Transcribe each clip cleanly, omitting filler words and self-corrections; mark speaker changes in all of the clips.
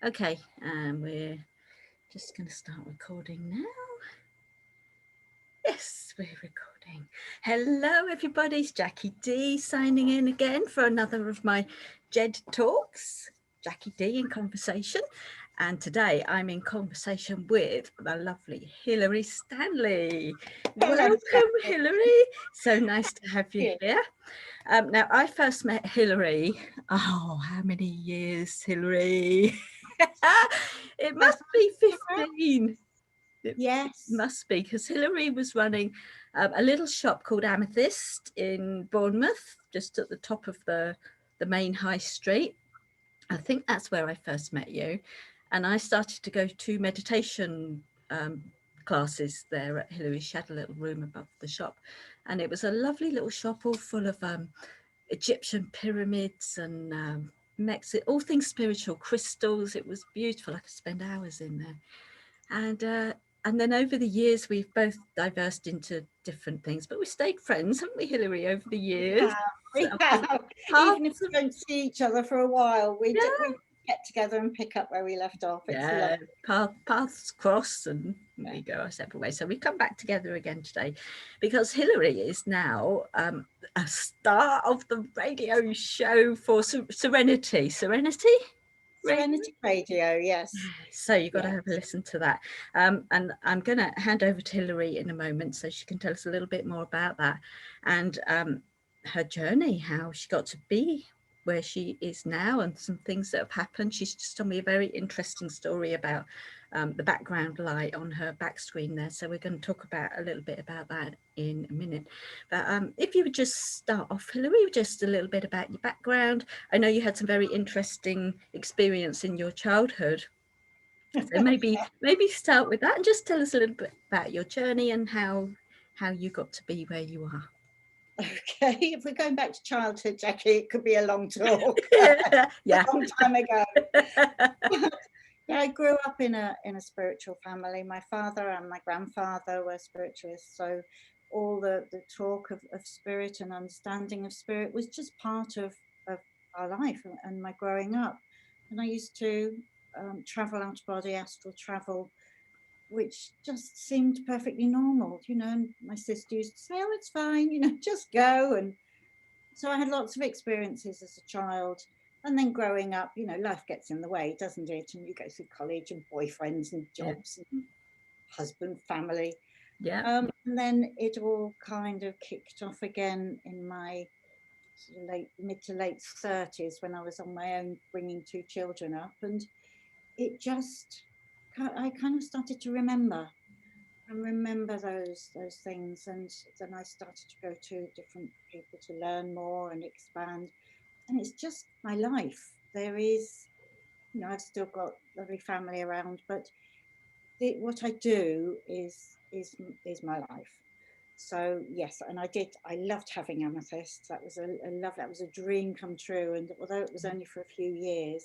Speaker 1: Okay, and we're just going to start recording now. Yes, we're recording. Hello, everybody. It's Jackie D signing in again for another of my Jed Talks. Jackie D in conversation. And today I'm in conversation with the lovely Hilary Stanley.
Speaker 2: Hello,
Speaker 1: Welcome,
Speaker 2: Jackie.
Speaker 1: Hilary. So nice to have you
Speaker 2: Thank
Speaker 1: here. Now, I first met Hilary. Oh, how many years, Hilary? It must be 15. It
Speaker 2: Yes.
Speaker 1: must be, because Hilary was running a little shop called Amethyst in Bournemouth, just at the top of the main high street. I think that's where I first met you. And I started to go to meditation classes there at Hilary. She had a little room above the shop. And it was a lovely little shop all full of Egyptian pyramids and all things spiritual, crystals. It was beautiful. I could spend hours in there. And then over the years, we've both diversed into different things, but we stayed friends, haven't we, Hilary, over the years?
Speaker 2: We have. Even if we don't see each other for a while, we get together and pick up where we left off. It's
Speaker 1: paths cross and we go our separate ways. So we come back together again today because Hilary is now a star of the radio show for Serenity. Serenity
Speaker 2: Radio, yes.
Speaker 1: So you've got to have a listen to that. And I'm going to hand over to Hilary in a moment so she can tell us a little bit more about that and her journey, how she got to be where she is now and some things that have happened. She's just told me a very interesting story about the background light on her back screen there. So we're going to talk about a little bit about that in a minute. But if you would just start off, Hilary, just a little bit about your background. I know you had some very interesting experience in your childhood. So maybe start with that and just tell us a little bit about your journey and how you got to be where you are.
Speaker 2: Okay, if we're going back to childhood, Jackie, it could be a long talk.
Speaker 1: Yeah.
Speaker 2: A long time ago. Yeah, I grew up in a spiritual family. My father and my grandfather were spiritualists, so all the talk of spirit and understanding of spirit was just part of our life and my growing up. And I used to travel out of body, astral travel, which just seemed perfectly normal, and my sister used to say, oh, it's fine, just go. And so I had lots of experiences as a child. And then growing up, life gets in the way, doesn't it? And you go through college and boyfriends and jobs and husband, family.
Speaker 1: Yeah.
Speaker 2: And then it all kind of kicked off again in my mid to late 30s when I was on my own, bringing 2 children up. And I kind of started to remember those things. And then I started to go to different people to learn more and expand. And it's just my life. There is, I've still got lovely family around, but what I do is my life. So yes, and I loved having Amethyst. That was that was a dream come true. And although it was only for a few years,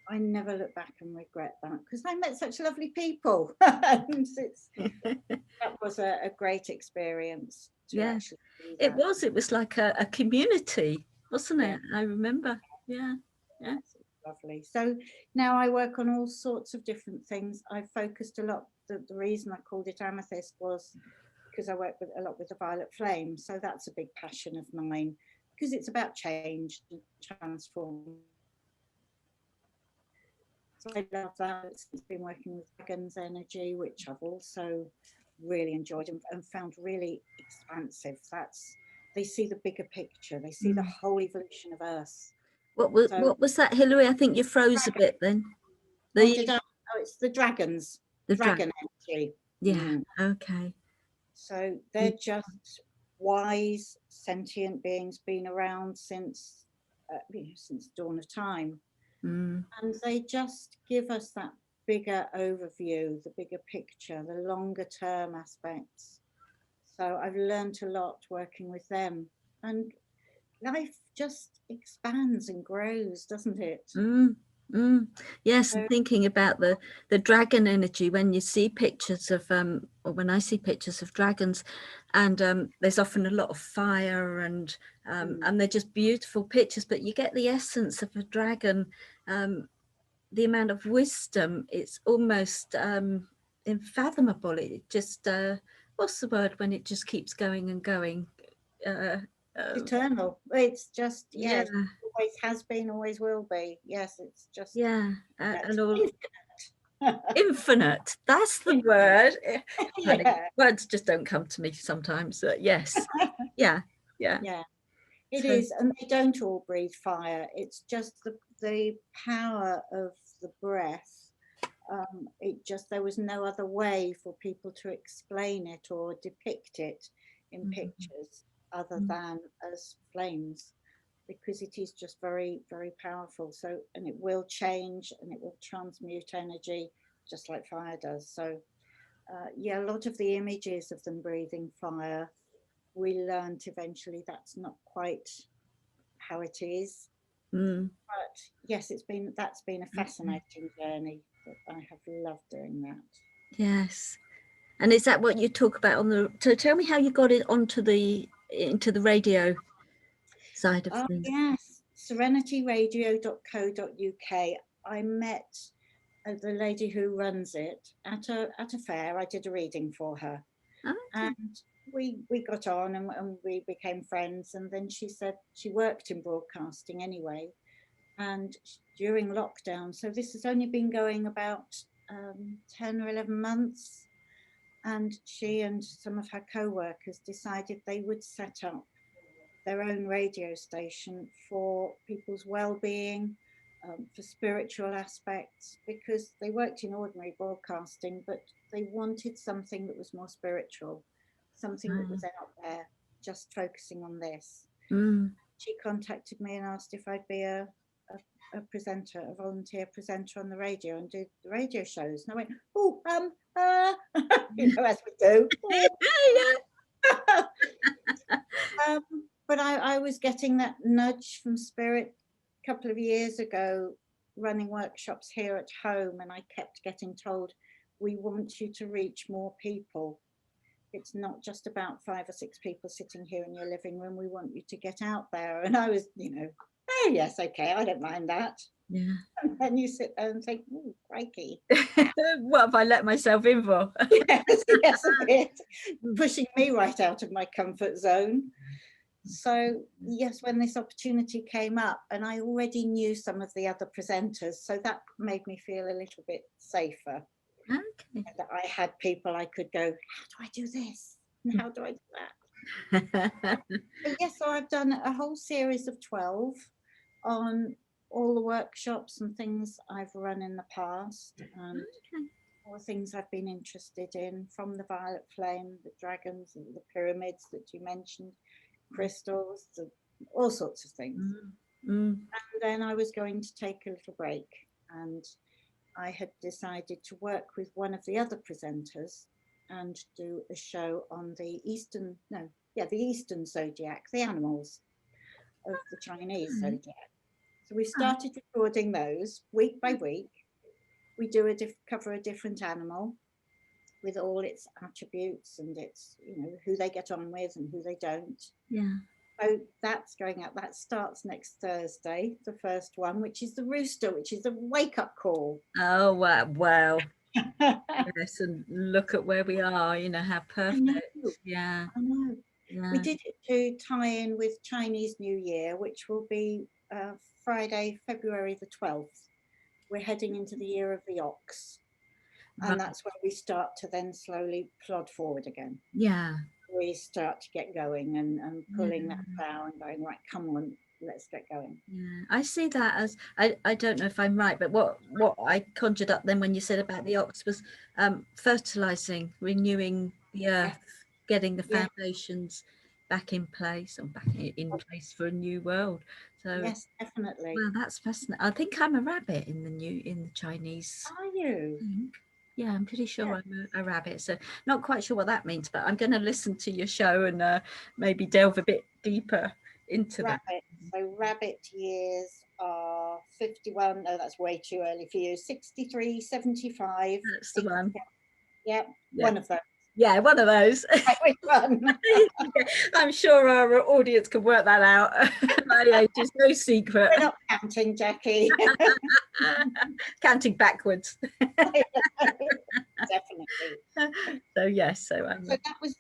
Speaker 2: I never look back and regret that because I met such lovely people. And that was a great experience to actually do that.
Speaker 1: It was like a community, wasn't it? I remember. Yeah.
Speaker 2: Lovely. So now I work on all sorts of different things. I focused a lot. The reason I called it Amethyst was because I work a lot with the violet flame. So that's a big passion of mine because it's about change and transformation. So I love that. It's been working with dragons energy, which I've also really enjoyed and found really expansive. They see the bigger picture. They see the whole evolution of Earth.
Speaker 1: What was that, Hilary? I think you froze a bit then.
Speaker 2: It's the dragons.
Speaker 1: The
Speaker 2: dragon energy.
Speaker 1: Yeah. Okay.
Speaker 2: So they're just wise, sentient beings, been around since dawn of time. And they just give us that bigger overview, the bigger picture, the longer term aspects. So I've learned a lot working with them. And life just expands and grows, doesn't it?
Speaker 1: Yes, and thinking about the dragon energy, when you see pictures of or when I see pictures of dragons, and there's often a lot of fire and they're just beautiful pictures, but you get the essence of a dragon the amount of wisdom, it's almost unfathomable. It just what's the word when it just keeps going and going? Uh,
Speaker 2: Eternal. It's just,
Speaker 1: yeah,
Speaker 2: yes, always has been, always will be. Yes, it's just,
Speaker 1: yeah,
Speaker 2: it's
Speaker 1: and all
Speaker 2: infinite.
Speaker 1: infinite. That's the word. Funny.
Speaker 2: Yeah.
Speaker 1: Words just don't come to me sometimes. Yes, yeah, yeah.
Speaker 2: Yeah, it
Speaker 1: So,
Speaker 2: is. And they don't all breathe fire. It's just the power of the breath. It just, there was no other way for people to explain it or depict it in
Speaker 1: mm,
Speaker 2: pictures other
Speaker 1: mm,
Speaker 2: than as flames, because it is just very, very powerful. So, and it will change and it will transmute energy just like fire does. So, yeah, a lot of the images of them breathing fire, we learned eventually that's not quite how it is.
Speaker 1: mm,
Speaker 2: But yes, that's been a
Speaker 1: okay.
Speaker 2: fascinating journey that I have loved doing that.
Speaker 1: Yes. And is that what you talk about on the? So tell me how you got it onto the into the radio side of
Speaker 2: Oh
Speaker 1: things.
Speaker 2: yes, serenityrradio.co.uk. I met the lady who runs it at a fair. I did a reading for her,
Speaker 1: Okay.
Speaker 2: and we got on and we became friends. And then she said she worked in broadcasting anyway, and during lockdown, so this has only been going about 10 or 11 months, and she and some of her co-workers decided they would set up their own radio station for people's well-being, for spiritual aspects, because they worked in ordinary broadcasting, but they wanted something that was more spiritual, something that was out there, just focusing on this.
Speaker 1: Mm.
Speaker 2: She contacted me and asked if I'd be a presenter, a volunteer presenter on the radio and do the radio shows. And I went, oh, as we do.
Speaker 1: Yeah.
Speaker 2: Um, but I was getting that nudge from spirit a couple of years ago, running workshops here at home, and I kept getting told, we want you to reach more people. It's not just about 5 or 6 people sitting here in your living room. We want you to get out there. And I was, oh yes, okay, I don't mind that.
Speaker 1: Yeah.
Speaker 2: And then you sit there and think, oh, crikey.
Speaker 1: What have I let myself in for?
Speaker 2: Yes, a bit. Pushing me right out of my comfort zone. So yes, when this opportunity came up, and I already knew some of the other presenters, so that made me feel a little bit safer.
Speaker 1: Okay.
Speaker 2: That I had people I could go, how do I do this? And how do I do that? But yes, so I've done a whole series of 12 on all the workshops and things I've run in the past, and all the things I've been interested in, from the violet flame, the dragons, and the pyramids that you mentioned, crystals, all sorts of things.
Speaker 1: Mm.
Speaker 2: And then I was going to take a little break, and I had decided to work with one of the other presenters and do a show on the Eastern Zodiac, the animals of the Chinese Zodiac. So we started recording those week by week. We do cover a different animal with all its attributes and its, who they get on with and who they don't.
Speaker 1: Yeah.
Speaker 2: So that's going out. That starts next Thursday, the first one, which is the rooster, which is the wake-up call.
Speaker 1: Oh wow! Wow. Yes, and look at where we are. How perfect. Yeah.
Speaker 2: I know. We
Speaker 1: Yeah.
Speaker 2: did it to tie in with Chinese New Year, which will be Friday, February the 12th. We're heading into the year of the ox.
Speaker 1: Right.
Speaker 2: And that's where we start to then slowly plod forward again.
Speaker 1: Yeah.
Speaker 2: We start to get going and pulling
Speaker 1: Yeah.
Speaker 2: that plow and going, right, come on, let's get going.
Speaker 1: Yeah, I see that as I don't know if I'm right, but what I conjured up then when you said about the ox was fertilizing, renewing the earth, getting the foundations back in place or back in place for a new world. So
Speaker 2: yes, definitely.
Speaker 1: well, that's fascinating. I think I'm a rabbit in the Chinese.
Speaker 2: Are you?
Speaker 1: Yeah, I'm pretty sure I'm a rabbit. So not quite sure what that means, but I'm going to listen to your show and maybe delve a bit deeper into that.
Speaker 2: So rabbit years are 51. No, that's way too early for you. 63, 75.
Speaker 1: That's the one.
Speaker 2: Yep, one of those.
Speaker 1: Yeah, one of those.
Speaker 2: Which one?
Speaker 1: I'm sure our audience can work that out. My age is no secret.
Speaker 2: We're not counting, Jackie.
Speaker 1: Counting backwards.
Speaker 2: Definitely.
Speaker 1: So yes, so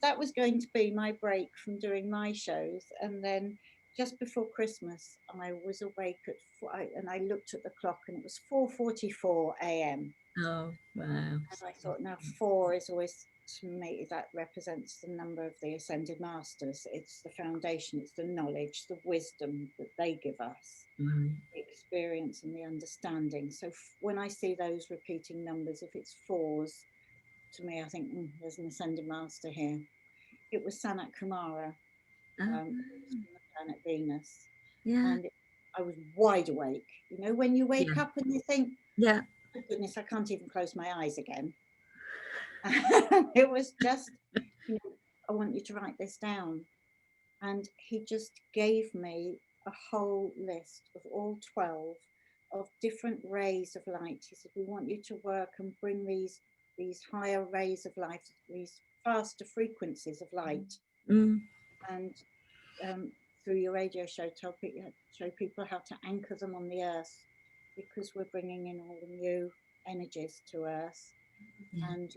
Speaker 2: that was going to be my break from doing my shows, and then just before Christmas, I was awake at 4, and I looked at the clock, and it was 4:44 a.m.
Speaker 1: oh wow.
Speaker 2: And I thought, now 4 is always, to me, that represents the number of the ascended masters. It's the foundation, it's the knowledge, the wisdom that they give us, the experience and the understanding. So when I see those repeating numbers, if it's 4s, to me, I think there's an ascended master here. It was Sanat Kumara, from the planet Venus.
Speaker 1: Yeah.
Speaker 2: And I was wide awake. You know, when you wake up and you think,
Speaker 1: yeah,
Speaker 2: oh, goodness, I can't even close my eyes again. It was just, you know, I want you to write this down. And he just gave me a whole list of all 12 of different rays of light. He said, we want you to work and bring these higher rays of light, these faster frequencies of light. And through your radio show, show people how to anchor them on the earth, because we're bringing in all the new energies to earth. And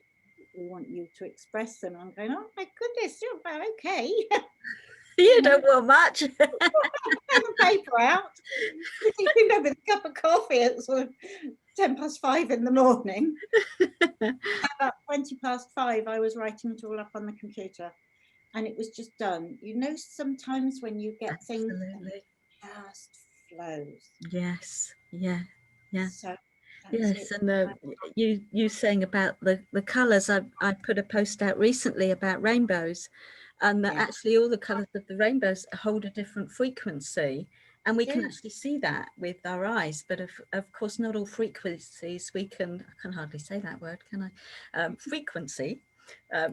Speaker 2: we want you to express them. I'm going, oh my goodness, you're okay.
Speaker 1: You don't want much.
Speaker 2: Have the paper out. You know, with a cup of coffee at sort of 5:10 in the morning. About 5:20, I was writing it all up on the computer, and it was just done. You know, sometimes when you get things, it just flows.
Speaker 1: Yes, yeah.
Speaker 2: So
Speaker 1: yes, and you saying about the colours. I put a post out recently about rainbows, and that actually all the colours of the rainbows hold a different frequency, and we can actually see that with our eyes. But of course, not all frequencies I can hardly say that word, can I? Frequency.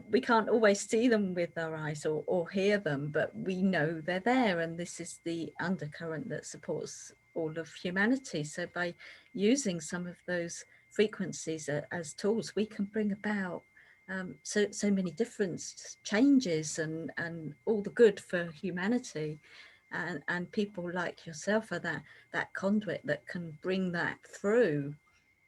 Speaker 1: We can't always see them with our eyes or hear them, but we know they're there, and this is the undercurrent that supports all of humanity. So by using some of those frequencies as tools, we can bring about so many different changes and all the good for humanity. And people like yourself are that conduit that can bring that through.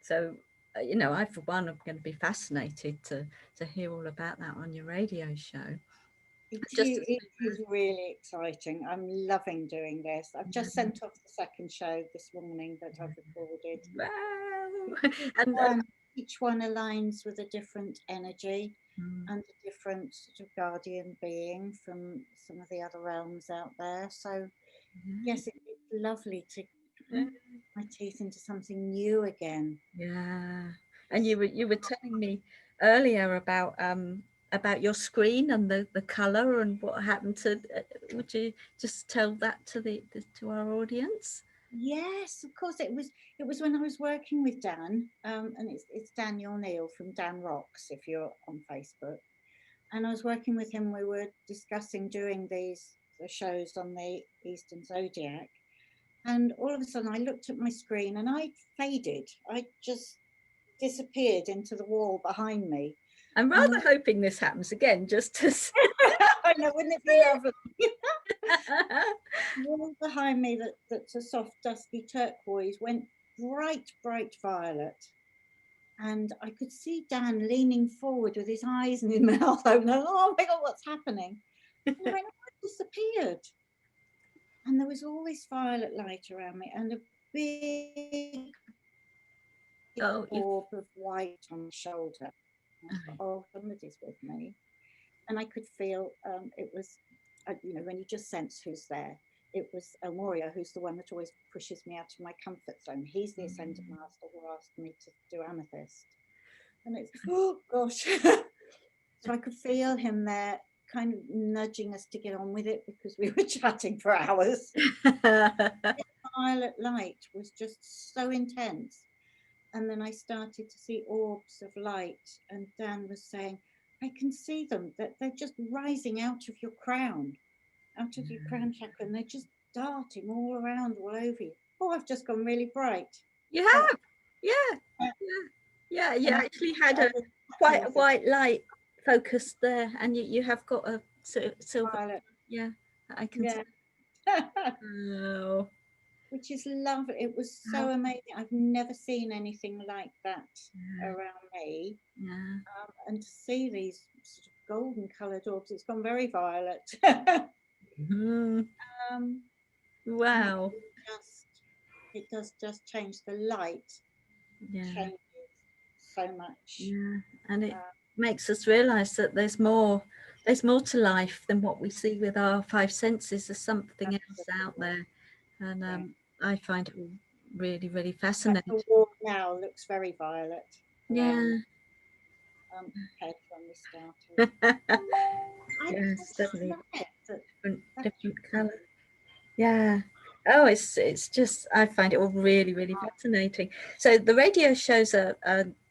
Speaker 1: So you know, I for one am going to be fascinated to hear all about that on your radio show.
Speaker 2: It is really exciting. I'm loving doing this. I've just sent off the second show this morning that I've recorded.
Speaker 1: Wow. And
Speaker 2: each one aligns with a different energy and a different sort of guardian being from some of the other realms out there. So yes, it's lovely to put my teeth into something new again.
Speaker 1: Yeah. And you were telling me earlier about your screen and the color and what happened to. Would you just tell that to our audience?
Speaker 2: Yes, of course. It was when I was working with Dan, and it's Daniel Neal from Dan Rocks if you're on Facebook. And I was working with him. We were discussing doing the shows on the Eastern Zodiac, and all of a sudden I looked at my screen and I faded. I just disappeared into the wall behind me.
Speaker 1: I'm rather hoping this happens again, just to see.
Speaker 2: I know, wouldn't it be lovely? The wall behind me that's a soft dusky turquoise went bright violet, and I could see Dan leaning forward with his eyes in his mouth open. Oh my God, what's happening? And I went, I disappeared, and there was all this violet light around me and a big orb of white on my shoulder. I thought, oh, somebody's with me. And I could feel it was, you know, when you just sense who's there. It was a warrior who's the one that always pushes me out of my comfort zone. He's the ascended master who asked me to do amethyst. And it's, oh gosh. So I could feel him there kind of nudging us to get on with it because we were chatting for hours. The violet light was just so intense. And then I started to see orbs of light, and Dan was saying, I can see them, that they're just rising out of your crown chakra, and they're just darting all around, all over you. Oh, I've just gone really bright.
Speaker 1: You have? Yeah. You actually had quite a white light focused there, and you have got a silver.
Speaker 2: violet.
Speaker 1: Yeah, I can
Speaker 2: Yeah.
Speaker 1: see. Oh,
Speaker 2: Which is lovely. It was
Speaker 1: how,
Speaker 2: so amazing. I've never seen anything like that
Speaker 1: yeah,
Speaker 2: around me.
Speaker 1: yeah.
Speaker 2: And to see these sort of golden coloured orbs, it's gone very violet.
Speaker 1: Mhm.
Speaker 2: um, and
Speaker 1: Wow.
Speaker 2: it does just change the light,
Speaker 1: Yeah,
Speaker 2: changes so much.
Speaker 1: yeah, and it
Speaker 2: Uh,
Speaker 1: makes us realise that there's more. There's more to life than what we see with our five senses. There's something else out
Speaker 2: absolutely.
Speaker 1: there, and
Speaker 2: Yeah.
Speaker 1: I find it really, really
Speaker 2: In fact,
Speaker 1: fascinating.
Speaker 2: the wall now looks very violet around
Speaker 1: Yeah,
Speaker 2: compared to when we started. I
Speaker 1: yes,
Speaker 2: just
Speaker 1: definitely
Speaker 2: love it. That
Speaker 1: different colour. Yeah. Oh, it's just I find it all really, really fascinating. So the radio shows are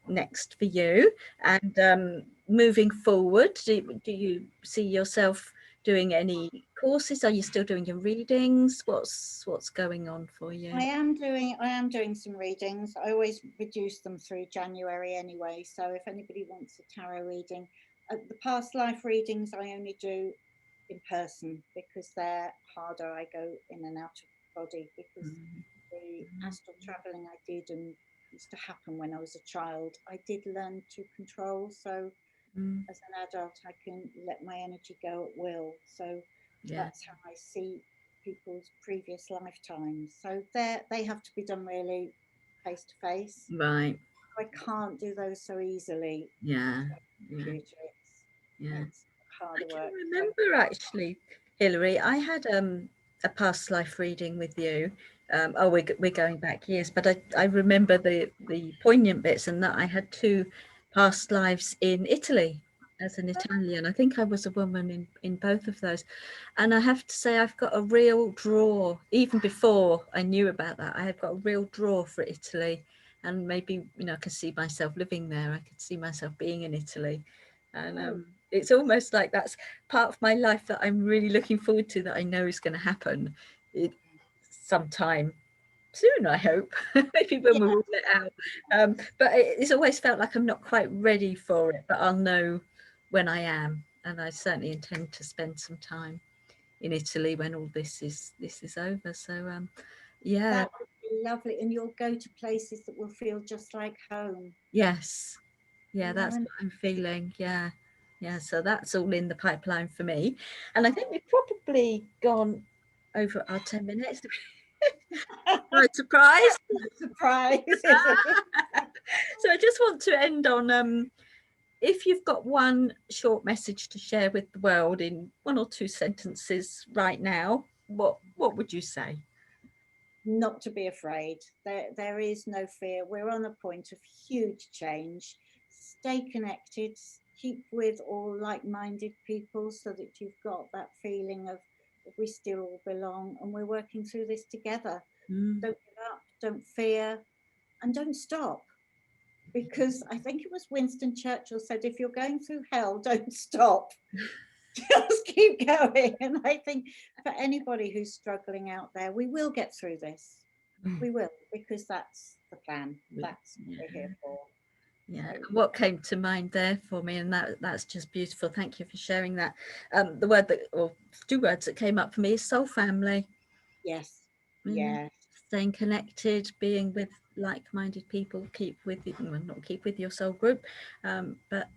Speaker 1: next for you, and moving forward, do you see yourself doing any courses? Are you still doing your readings? What's going on for you?
Speaker 2: I am doing some readings. I always reduce them through January anyway. So if anybody wants a tarot reading, the past life readings I only do in person because they're harder. I go in and out of body because the astral traveling I did and used to happen when I was a child, I did learn to control. So
Speaker 1: Mm,
Speaker 2: as an adult, I can let my energy go at will. So
Speaker 1: yeah,
Speaker 2: that's how I see people's previous lifetimes. So they have to be done really face to face.
Speaker 1: right.
Speaker 2: I can't do those so easily.
Speaker 1: Yeah, yeah,
Speaker 2: Computer,
Speaker 1: yeah.
Speaker 2: it's
Speaker 1: I
Speaker 2: harder
Speaker 1: can
Speaker 2: work. So
Speaker 1: remember actually, Hilary, I had a past life reading with you. Oh, we're going back years, but I remember the poignant bits, and that I had two past lives in Italy as an Italian. I think I was a woman in both of those. And I have to say, I've got a real draw, even before I knew about that, I have got a real draw for Italy. And maybe, I can see myself living there. I could see myself being in Italy. And it's almost like that's part of my life that I'm really looking forward to, that I know is going to happen sometime soon, I hope. Maybe when
Speaker 2: yeah,
Speaker 1: we're all let out. But it's always felt like I'm not quite ready for it, but I'll know when I am. And I certainly intend to spend some time in Italy when all this is over. So yeah,
Speaker 2: that would be lovely. And you'll go to places that will feel just like home.
Speaker 1: yes, yeah,
Speaker 2: You know,
Speaker 1: that's
Speaker 2: and
Speaker 1: what I'm feeling. Yeah, yeah. So that's all in the pipeline for me, and I think
Speaker 2: oh,
Speaker 1: we've probably gone over our 10 minutes. Right, surprise.
Speaker 2: surprise, isn't it?
Speaker 1: So I just want to end on if you've got one short message to share with the world in one or two sentences right now, what would you say?
Speaker 2: Not to be afraid. There is no fear. We're on a point of huge change. Stay connected. Keep with all like-minded people so that you've got that feeling of we still all belong and we're working through this together.
Speaker 1: Mm.
Speaker 2: Don't give up. Don't fear, and don't stop. Because I think it was Winston Churchill said, if you're going through hell, don't stop. Just keep going. And I think for anybody who's struggling out there, we will get through this. We will, because that's the plan. That's what we're here for.
Speaker 1: Yeah,
Speaker 2: So
Speaker 1: what came to mind there for me, and that's just beautiful. Thank you for sharing that. The word that, or two words that came up for me is soul family.
Speaker 2: yes,
Speaker 1: Mm,
Speaker 2: yes,
Speaker 1: staying connected, being with like-minded people, keep with well, not keep with your soul group, but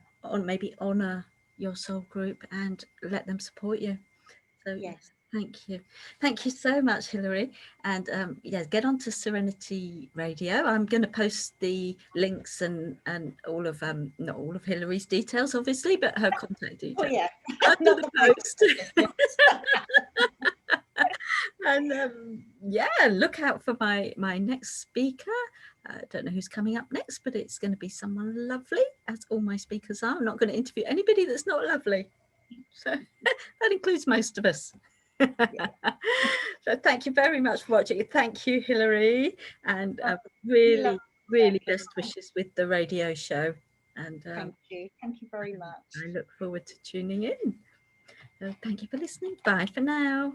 Speaker 1: maybe honor your soul group and let them support you. So yes,
Speaker 2: yes.
Speaker 1: thank you so much, Hilary. And yeah, get onto Serenity Radio. I'm going to post the links and all of not all of Hilary's details, obviously, but her contact
Speaker 2: Oh
Speaker 1: details
Speaker 2: yeah,
Speaker 1: under
Speaker 2: not
Speaker 1: the
Speaker 2: the
Speaker 1: post.
Speaker 2: big.
Speaker 1: And yeah, look out for my next speaker. I don't know who's coming up next, but it's going to be someone lovely, as all my speakers are. I'm not going to interview anybody that's not lovely. So that includes most of us.
Speaker 2: Yeah.
Speaker 1: So thank you very much for watching. Thank you, Hilary, and
Speaker 2: Oh,
Speaker 1: really,
Speaker 2: love
Speaker 1: really
Speaker 2: that.
Speaker 1: best wishes with the radio show. And
Speaker 2: Thank you. Thank you very much.
Speaker 1: I look forward to tuning in. So thank you for listening. Bye for now.